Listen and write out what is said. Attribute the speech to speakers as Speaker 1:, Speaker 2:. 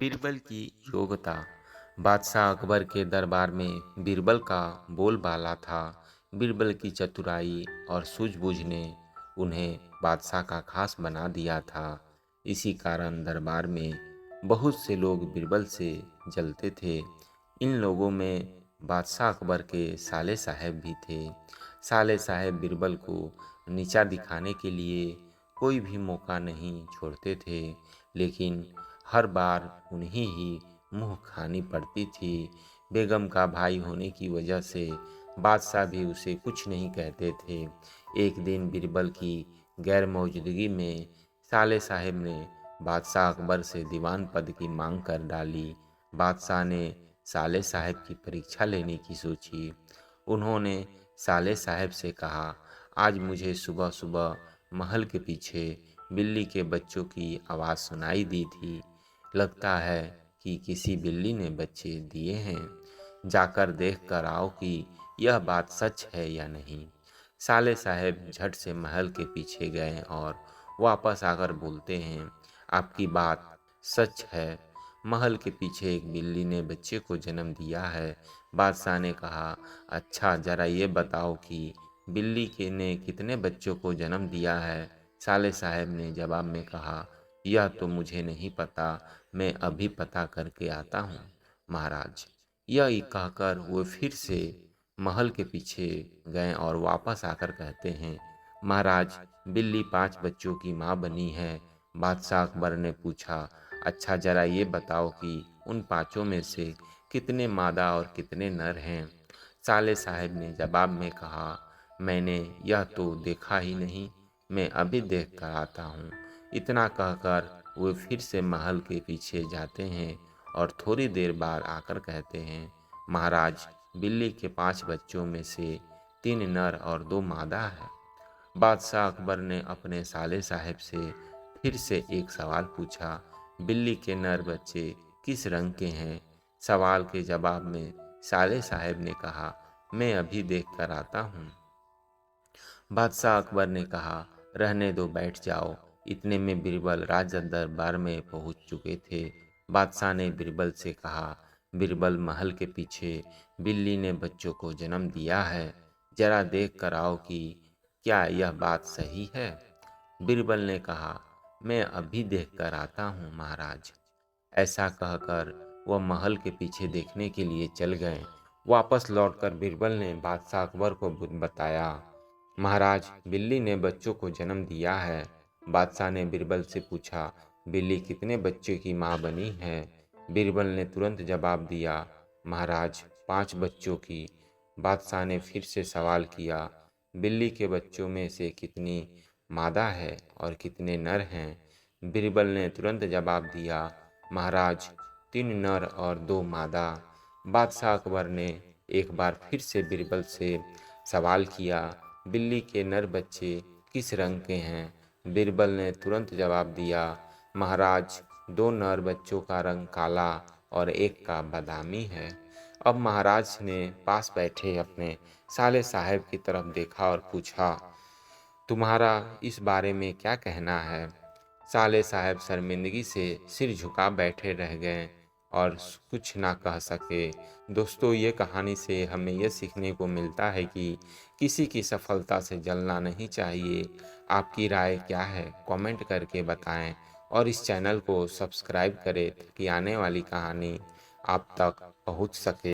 Speaker 1: बीरबल की योग्यता। बादशाह अकबर के दरबार में बीरबल का बोलबाला था। बीरबल की चतुराई और सूझबूझ ने उन्हें बादशाह का खास बना दिया था। इसी कारण दरबार में बहुत से लोग बीरबल से जलते थे। इन लोगों में बादशाह अकबर के साले साहब भी थे। साले साहब बीरबल को नीचा दिखाने के लिए कोई भी मौका नहीं छोड़ते थे, लेकिन हर बार उन्हें ही मुंह खानी पड़ती थी। बेगम का भाई होने की वजह से बादशाह भी उसे कुछ नहीं कहते थे। एक दिन बीरबल की गैर मौजूदगी में साले साहब ने बादशाह अकबर से दीवान पद की मांग कर डाली। बादशाह ने साले साहब की परीक्षा लेने की सोची। उन्होंने साले साहब से कहा, आज मुझे सुबह सुबह महल के पीछे बिल्ली के बच्चों की आवाज़ सुनाई दी थी। लगता है कि किसी बिल्ली ने बच्चे दिए हैं। जाकर देख कर आओ कि यह बात सच है या नहीं। साले साहब झट से महल के पीछे गए और वापस आकर बोलते हैं, आपकी बात सच है। महल के पीछे एक बिल्ली ने बच्चे को जन्म दिया है। बादशाह ने कहा, अच्छा ज़रा ये बताओ कि बिल्ली के ने कितने बच्चों को जन्म दिया है। साले साहब ने जवाब में कहा, यह तो मुझे नहीं पता, मैं अभी पता करके आता हूँ महाराज। यह कहकर वो फिर से महल के पीछे गए और वापस आकर कहते हैं, महाराज बिल्ली 5 बच्चों की माँ बनी है। बादशाह अकबर ने पूछा, अच्छा ज़रा ये बताओ कि उन 5 में से कितने मादा और कितने नर हैं। साले साहब ने जवाब में कहा, मैंने यह तो देखा ही नहीं, मैं अभी देख कर आता हूँ। इतना कहकर वे फिर से महल के पीछे जाते हैं और थोड़ी देर बाद आकर कहते हैं, महाराज बिल्ली के 5 बच्चों में से 3 नर और 2 मादा है। बादशाह अकबर ने अपने साले साहब से फिर से एक सवाल पूछा, बिल्ली के नर बच्चे किस रंग के हैं। सवाल के जवाब में साले साहब ने कहा, मैं अभी देख कर आता हूँ। बादशाह अकबर ने कहा, रहने दो, बैठ जाओ। इतने में बीरबल राज दरबार में पहुंच चुके थे। बादशाह ने बीरबल से कहा, बीरबल महल के पीछे बिल्ली ने बच्चों को जन्म दिया है, जरा देख कर आओ कि क्या यह बात सही है। बीरबल ने कहा, मैं अभी देख कर आता हूँ महाराज। ऐसा कहकर वह महल के पीछे देखने के लिए चल गए। वापस लौटकर बीरबल ने बादशाह अकबर को बताया, महाराज बिल्ली ने बच्चों को जन्म दिया है। बादशाह ने बीरबल से पूछा, बिल्ली कितने बच्चों की माँ बनी है। बीरबल ने तुरंत जवाब दिया, महाराज 5 बच्चों की। बादशाह ने फिर से सवाल किया, बिल्ली के बच्चों में से कितनी मादा है और कितने नर हैं। बीरबल ने तुरंत जवाब दिया, महाराज 3 नर और 2 मादा। बादशाह अकबर ने एक बार फिर से बीरबल से सवाल किया, बिल्ली के नर बच्चे किस रंग के हैं। बीरबल ने तुरंत जवाब दिया, महाराज 2 नर बच्चों का रंग काला और एक का बादामी है। अब महाराज ने पास बैठे अपने साले साहब की तरफ देखा और पूछा, तुम्हारा इस बारे में क्या कहना है। साले साहब शर्मिंदगी से सिर झुका बैठे रह गए और कुछ ना कह सके। दोस्तों, ये कहानी से हमें यह सीखने को मिलता है कि किसी की सफलता से जलना नहीं चाहिए। आपकी राय क्या है, कमेंट करके बताएं और इस चैनल को सब्सक्राइब करें ताकि आने वाली कहानी आप तक पहुंच सके।